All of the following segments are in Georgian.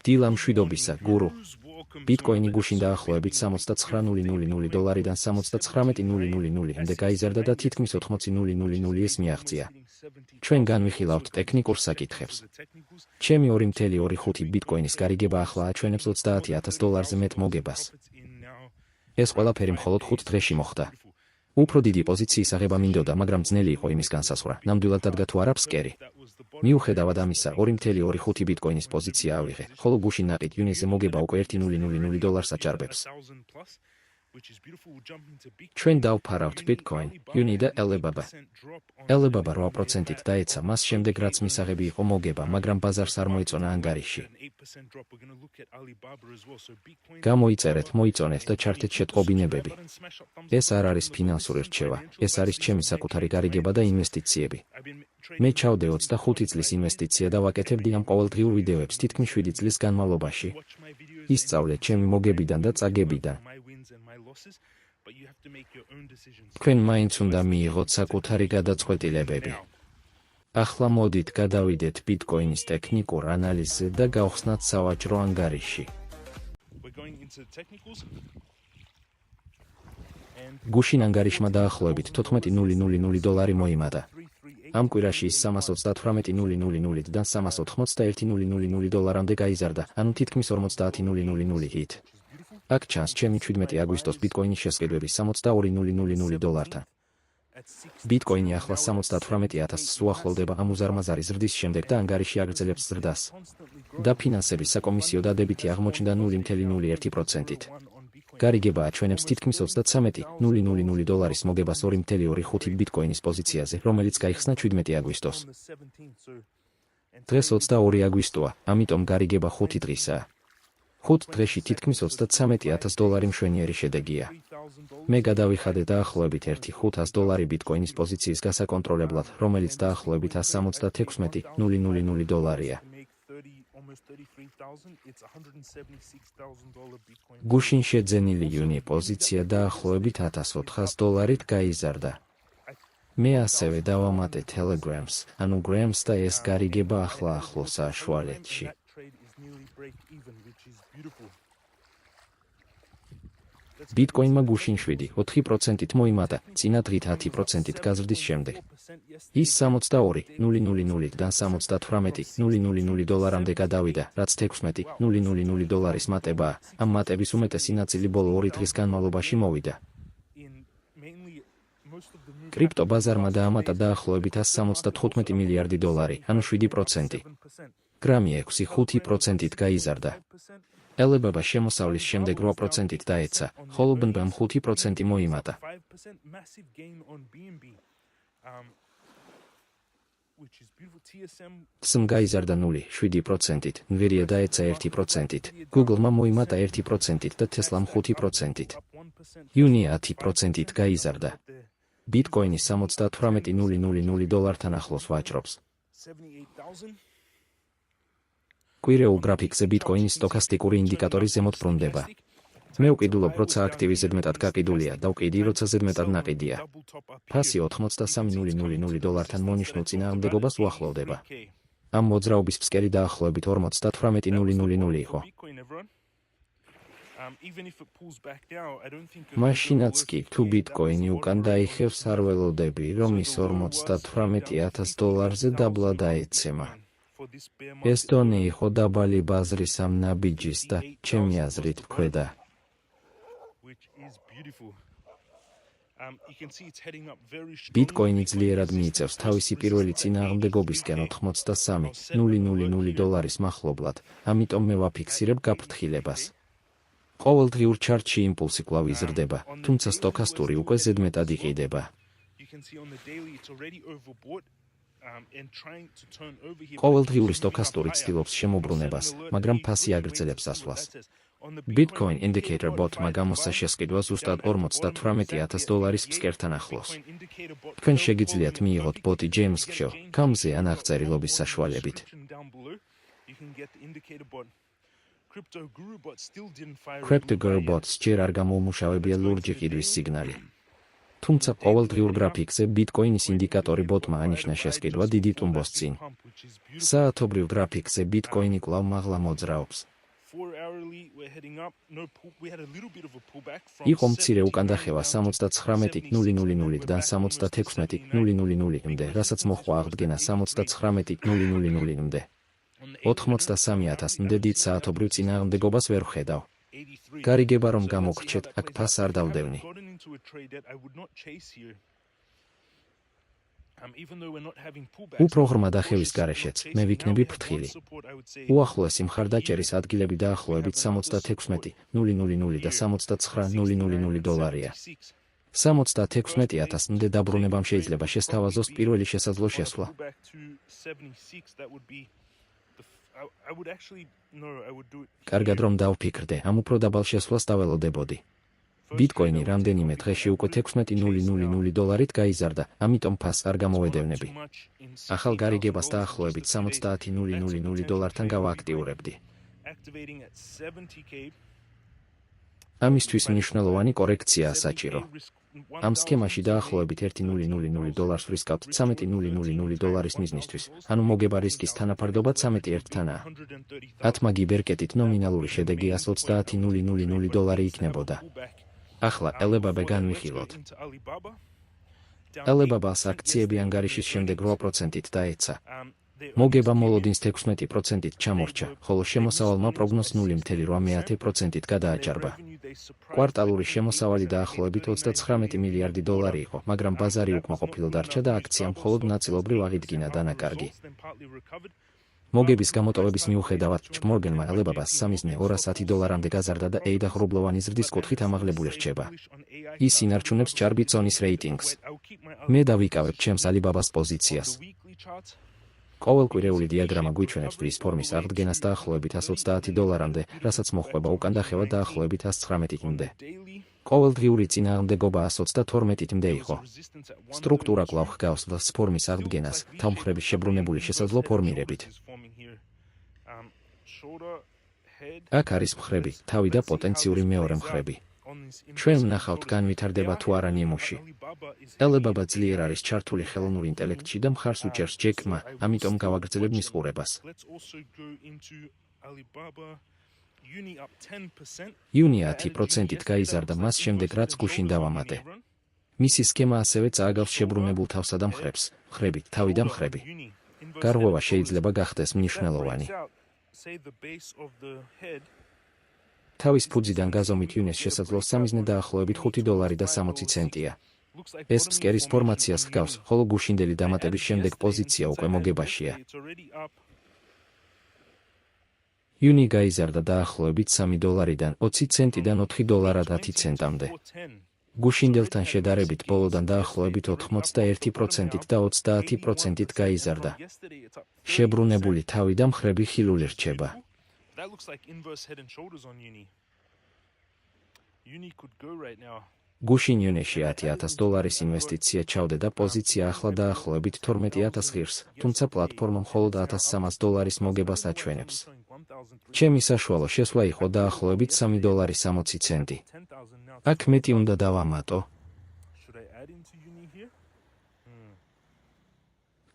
დილა მშვიდობისა, გურუ. ბიტკოინი გუშინ დაახლოებით $69,000-დან $79,000-მდე გაიზარდა და თითქმის $80,000-ს მიაღწია. ჩვენ განვიხილავთ ტექნიკურ საკითხებს. ჩემი 2.25 ბიტკოინის გარიგება ახლა აჩვენებს $30,000-ზე მეტ მოგებას. ეს ყველაფერი მხოლოდ 5 დღეში მოხდა. უფრო დიდი პოზიციის აღება მინდოდა, მაგრამ ძნელი იყო იმის განსაზღვრა, ნამდვილად დადგა თუ არა ფსკერი. მიუხედავად ამისა, 2.25 ბიტკოინის პოზიცია ავიღე, ხოლო გუშინ ნაყიდ იუნისზე მოგება უკვე $1,000 აჭარბებს. ჩვენ დავფარავთ ბიტკოინ, იუნი და Alibaba. Alibaba 8%-ით დაეცა მას შემდეგ, რაც მისაღები იყო მოგება, მაგრამ ბაზარს არ მოიწონა ანგარიში. გამოიწერეთ, მოიწონეთ და ჩართეთ შეტყობინებები. ეს არ არის ფინანსური რჩევა, ეს არის ჩემი საკუთარი გარიგება და ინვესტიციები. მე ჩავდე 25 წლის ინვესტიცია და ვაკეთებდი ამ ყოველდღიურ ვიდეოებს თითქმის 7 წლის განმავლობაში. ისწავლე ჩემი მოგებიდან და წაგებიდან. თქვენ მაინც უნდა მიიღოთ საკუთარი გადაწყვეტილებები. ახლა მოდით გადავიდეთ ბიტკოინის ტექნიკურ ანალიზზე და გავხსნათ სავაჭრო ანგარიში. გუშინ ანგარიშმა დაახლოებით $14,000 მოიმატა. ამ კვირაში ის $318,000-დან $381,000-მდე გაიზარდა, ანუ თითქმის $50,000-ით. აქ ჩანს ჩემი 17 აგვისტოს ბიტკოინის შესყიდვები $62,000-თან. ბიტკოინი ახლა 78,000-ს უახლოვდება ამ უზარმაზარი ზრდის შემდეგ და ანგარიში აგრძელებს ზრდას. დაფინანსების საკომისიო დადებითი აღმოჩნდა 0.01%-ით. გარიგება აჩვენებს თითქმის $33,000 მოგებას 2.25 ბიტკოინის პოზიციაზე, რომელიც გაიხსნა 17 აგვისტოს. დღეს 22 აგვისტოა, ამიტომ გარიგება 5 დღისაა. 5 დღეში თითქმის $33,000 მშვენიერი შედეგია. მე გადავიხადე დაახლოებით $1,500 ბიტკოინის პოზიციის გასაკონტროლებლად, რომელიც დაახლოებით $176,000-ია. გუშინ შეძენილი იუნი პოზიცია დაახლოებით $1,400-ით გაიზარდა. მე ასევე დავამატე Telegrams, ანუ Grams და ეს გარიგება ახლა ახლოს საშუალეთში. ბიტკოინმა გუშინ 7.4%-ით მოიმატა, წინა დღით 10%-ით გაზრდის შემდეგ. ის $62,000-დან $78,000-მდე გადავიდა, რაც $16,000-ის მატებაა. ამ მატების უმეტესი ნაწილი ბოლო 2 დღის განმავლობაში მოვიდა. კრიპტო ბაზარმა დაამატა დაახლოებით $175 მილიარდი, ანუ 7%. გრამი 6.5%-ით გაიზარდა. Alibaba შემოსავლის შემდეგ 8%-ით დაეცა, ხოლო BNB 5% მოიმატა. TSM გაიზარდა 0.7%-ით, Nvidia დაეცა 1%-ით, Google-მა მოიმატა 1%-ით და Tesla-მ 5%-ით. Uni 10%-ით გაიზარდა. ბიტკოინი $78,000-თან ახლოს ვაჭრობს. კვირეულ გრაფიკზე ბიტკოინის სტოქასტიკური ინდიკატორი ზემოთ ბრუნდება. მე ვყიდულობ, როცა აქტივი ზედმეტად გაყიდულია და ვყიდი, როცა ზედმეტად ნაყიდია. ფასი $83,000-თან მონიშნულ წინააღმდეგობას უახლოვდება. ამ მოძრაობის ფსკერი დაახლოებით $48,000 იყო. მაშინაც კი, თუ ბიტკოინი უკან დაიხევს, არ ველოდები, რომ ის $58,000-ზე დაბლა დაეცემა. ეს დონე იყო დაბალი ბაზრის ამ ნაბიჯის და, ჩემი აზრით, ქვედა. ბიტკოინი ძლიერად მიიწევს თავისი პირველი წინააღმდეგობისკენ $83,000-ის მახლობლად, ამიტომ მე ვაფიქსირებ გაფრთხილებას. ყოველდღიურ ჩარტში იმპულსი კვლავ იზრდება, თუმცა სტოქასტური უკვე ზედმეტად იყიდება. ყოველდღიური სტოქასტური ცდილობს შემოbrunებას, მაგრამ ფასი აგრძელებს ასვლას. Bitcoin Indicator Bot-მა გამოსცა შესყიდვა ზუსტად $58,000 ფსკერთან ახლოს. თქვენ შეგიძლიათ მიიღოთ ბოტი James.com-ზე ან აღწერილობის საშუალებით. CryptoGuru Bots ჯერ არ გამოუმუშავებია ლურჯი ყიდვის სიგნალი. თუმცა ყოველდღიურ გრაფიკზე ბიტკოინის ინდიკატორი ბოტმა ანიშნა შესყიდვა დიდი ტუმბოს წინ. საათობრივ გრაფიკზე ბიტკოინი კვლავ მაღლა მოძრაობს. იყო მცირე უკანდახევა 79.000-დან 76.000-მდე, რასაც მოჰყვა აღდგენა 79.000-მდე. 83.000-მდე დიდ საათობრივ წინააღმდეგობას ვერ ვხედავ. გარიგება რომ გამოგრჩეთ, აქ ფასს არ დავდევნი. უფრო ღრმა დახევის გარეშეც მე ვიქნები ფრთხილი. უახლოესი მხარდაჭერის ადგილები დაახლოებით 76.000 და 79.000 დოლარია. 76.000-მდე დაბრუნებამ შეიძლება შესთავაზოს პირველი შესაძლო შესვლა. კარგად რომ დავფიქრდე, ამ უფრო დაბალ შესვლას დაველოდებოდი. ბიტკოინი რამდენიმე დღეში უკვე 16.000 დოლარით გაიზარდა, ამიტომ ფასს არ გამოვედევნები. ახალ გარიგებას დაახლოებით 70.000 დოლართან გავააქტიურებდი. ამისთვის მნიშვნელოვანი კორექციაა საჭირო. ამ სქემაში დაახლოებით 1.000 დოლარს ვისკავთ 13.000 დოლარის მიზნისთვის, ანუ მოგება რისკის თანაფარდობა 13-1-თანაა. 10 მაგი ბერკეტით ნომინალური შედეგი 130.000 დოლარი იქნებოდა. ახლა Alibaba განვიხილოთ. Alibaba-ს აქციები ანგარიშის შემდეგ 8%-ით დაეცა. მოგება მოლოდინს 16%-ით ჩამორჩა, ხოლო შემოსავალმა პროგნოზ 0.8%-ით გადააჭარბა. კვარტალური შემოსავალი დაახლოებით 39 მილიარდი დოლარი იყო, მაგრამ ბაზარი უკმაყოფილო დარჩა და აქციამ მხოლოდ ნაწილობრივ აღიდგინა დანაკარგი. მოგების გამოტოვების მიუხედავად, JPMorgan-მა Alibaba-ს სამიზნე $200 გაზარდა და ADA ღრუბლოვანი ზრდის კუთხით ამაღლებული რჩება. ის ინარჩუნებს ჭარბი წონის რეიტინგს. მე დავიკავებ ჩემს Alibaba-ს პოზიციას. ყოველკვირეული დიაგრამა გვიჩვენებს ვის ფორმის აღდგენას დაახლოებით $130-მდე, რასაც მოჰყვება უკანდახევა დაახლოებით 119-მდე. ყოველდღიური წინააღმდეგობა 132-მდე იყო. სტრუქტურა კვლავ ჰგავს V ფორმის აღდგენას, თავმხრების შებრუნებული შესაძლო ფორმირებით. აქ არის მხრები, თავი და პოტენციური მეორე მხრები. ჩვენ ვნახავთ განვითარდება თუ არა ნიმუში. Alibaba ძლიერ არის ჩართული ხელოვნურ ინტელექტში და მხარს უჭერს ჯეკმა, ამიტომ გავაგრძელებ მის ყურებას. Uni 10%-ით გაიზარდა მას შემდეგ, რაც გუშინ დავამატე. მისი სქემა ასევე წააგავს შებრუნებულ თავსა და მხრებს, მხრები, თავი და მხრები. გარღვევა შეიძლება გახდეს მნიშვნელოვანი. თავის ფუძიდან გაზომით Unis შესაძლო სამიზნე დაახლოებით $5.60. ეს ფსკერის ფორმაციას ჰგავს, ხოლო გუშინდელი დამატების შემდეგ პოზიცია უკვე მოგებაშია. Uni გაიზარდა დაახლოებით $3-დან 20 ცენტიდან $4.10-მდე. გუშინდელთან შედარებით ბოლოდან დაახლოებით 81%-ით და 30%-ით გაიზარდა. შებრუნებული თავი და მხრები ხილული რჩება. გუშინ Uniში $10,000 ინვესტიცია ჩავდა და პოზიცია ახლა დაახლოებით 12,000 ღირს, თუმცა პლატფორმა მხოლოდ $1,300 მოგებას აჩვენებს. ჩემი საშუალო შესვლა იყო დაახლოებით $3.60. აქ მეტი უნდა დავამატო.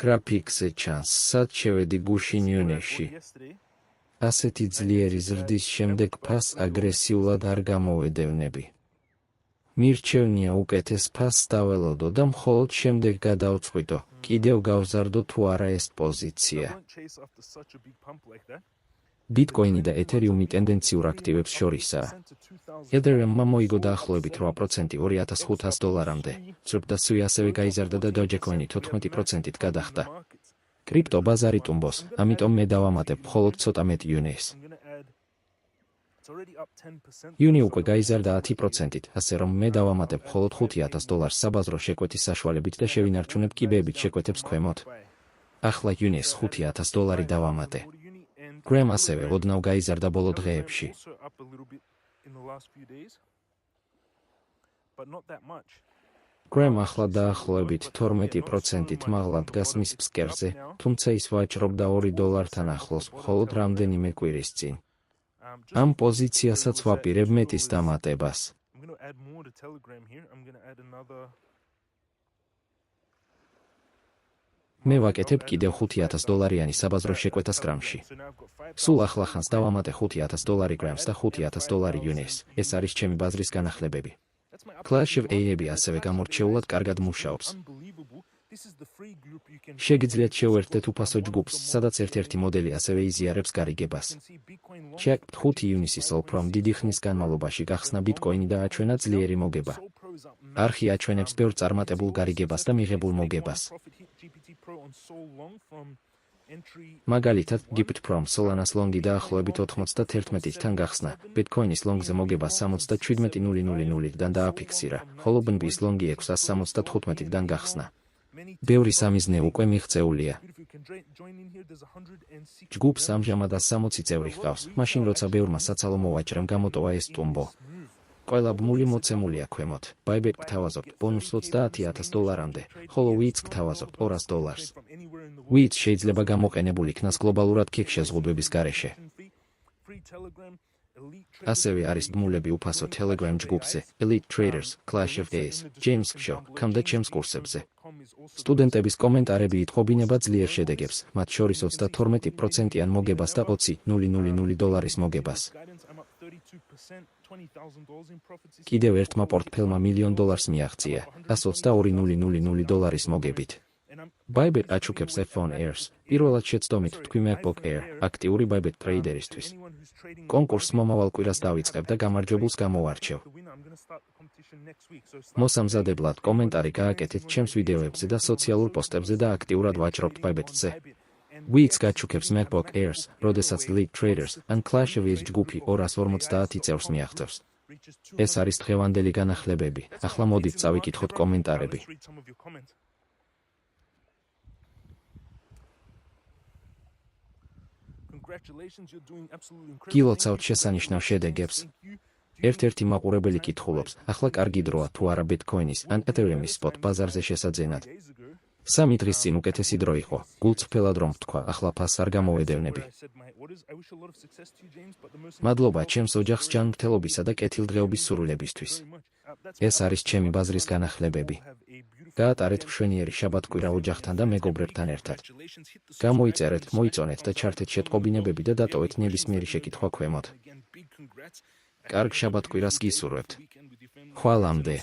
გრაფიკზე ჩანს, სად შევედი გუშინ Uniში. ასეთი ძლიერი ზრდის შემდეგ ფასს აგრესიულად არ გამოვედევნები. მირჩევნია უკეთეს ფასს დაველოდო და მხოლოდ შემდეგ გადავწყვიტო, კიდევ გავზარდო თუ არა ეს პოზიცია. ბიტკოინი და ეთერიუმი ტენდენციურ აქტივებს შორისაა. ეთერიუმმა მოიგო დაახლოებით 8% $2,500-მდე, ზრდა სუი ასევე გაიზარდა და Dogecoin 14%-ით გადახტა. კრიპტო ბაზარი ტუმბოს, ამიტომ მე დავამატებ მხოლოდ ცოტა მეტ Unis. Uni უკვე გაიზარდა 10%-ით, ასე რომ მე დავამატებ მხოლოდ $5,000 საბაზრო შეკვეთის საშუალებით და შევინარჩუნებ კიბეებით შეკვეთებს ქვემოთ. ახლა Unis $5,000 დავამატე. Graham ასევე ოდნავ გაიზარდა ბოლო დღეებში. Graham ახლა დაახლოებით 12%-ით მაღლა დგას მის ფსკერზე, თუმცა ის ვაჭრობდა $2-თან ახლოს, მხოლოდ რამდენიმე კვირის წინ. ამ პოზიციასაც ვაპირებ მეტის დამატებას. მე ვაკეთებ კიდევ $5,000 საბაზრო შეკვეთას გრამში. სულ ახლახანს დავამატე $5,000 გრამს და $5,000 იუნეს. ეს არის ჩემი ბაზრის განახლებები. Clash of AI-ები ასევე გამორჩეულად კარგად მუშაობს. შეგიძლიათ შევერთდეთ უფასო ჯგუფს, სადაც ერთ-ერთი მოდელი ასევე იზიარებს გარიგებას. Check 5 ივნისის Solprom დიდი ხნის განმავლობაში გახსნა ბიტკოინი და აჩვენა ძლიერი მოგება. არხი აჩვენებს ბევრ წარმატებულ გარიგებას და მიღებულ მოგებას. მაგალითად, GPT-Pro Solana's ლონგი დაახლოებით 91-თან გახსნა, ბიტკოინის ლონგზე მოგება 77,000-დან დააფიქსირა, ხოლო BNB-ის ლონგი 675-დან გახსნა. ბევრი სამიზნე უკვე მიღწეულია. ჯგუფს ამჟამად 160 წევრი ჰყავს, მაშინ როცა ბევრმა საცალო მოვაჭრემ გამოტოვა ეს ტუმბო. ყველა ბმული მოცემულია ქვემოთ. Bybit გთავაზობთ ბონუს $30,000-მდე, ხოლო Wheat გთავაზობთ $200. Wheat შეიძლება გამოყენებულ იქნას გლობალურად ქიქ შეზღუდვების გარეშე. ასევე არის ბმულები უფასო Telegram ჯგუფზე, Elite Traders, Clash of AI, James Show, და ჩემს კურსებზე. სტუდენტების კომენტარები იტყობინება ძლიერ შედეგებს, მათ შორის 32%-იან მოგებას და $20,000 მოგებას. კიდევ ერთმა პორტფელმა $1 მილიონ მიაღწია, $122,000 მოგებით. Bybit აჩუქებს iPhone Airs, პირველად შეცდომით თქვი MacBook Air, აქტიური Bybit ტრეიდერისთვის. კონკურსს მომავალ კვირას დავიწყებ და გამარჯვებულს გამოვარჩევ. მოსამზადებლად კომენტარი გააკეთეთ ჩემს ვიდეოებზე და სოციალურ პოსტებზე და აქტიურად ვაჭრობთ Bybit-ზე. Wheat გაჩუქებს MacBook Airs, როდესაც Elite Traders ან Clash of AI ჯგუფი 250 წევრს მიაღწევს. ეს არის დღევანდელი განახლებები. ახლა მოდით წავიკითხოთ კომენტარები. გილოცავთ შესანიშნავ შედეგებს. ერთ-ერთი მაყურებელი კითხულობს, ახლა კარგი დროა თუ არა ბიტკოინის ან ეთერიუმის სპოტ ბაზარზე შესაძენად. 3 დღის წინ უკეთესი დრო იყო, გულწრფელად რომ ვთქვა, ახლა ფასს არ გამოვედევნები. მადლობა ჩემს ოჯახს ჯანმრთელობისა და კეთილდღეობის სურვილებისთვის. ეს არის ჩემი ბაზრის განახლებები. გაატარეთ მშვენიერი შაბათ-კვირა ოჯახთან და მეგობრებთან ერთად. გამოიწერეთ, მოიწონეთ და ჩართეთ შეტყობინებები და დატოვეთ ნებისმიერი შეკითხვა ქვემოთ. კარგ შაბათ-კვირას გისურვებთ. ხვალამდე.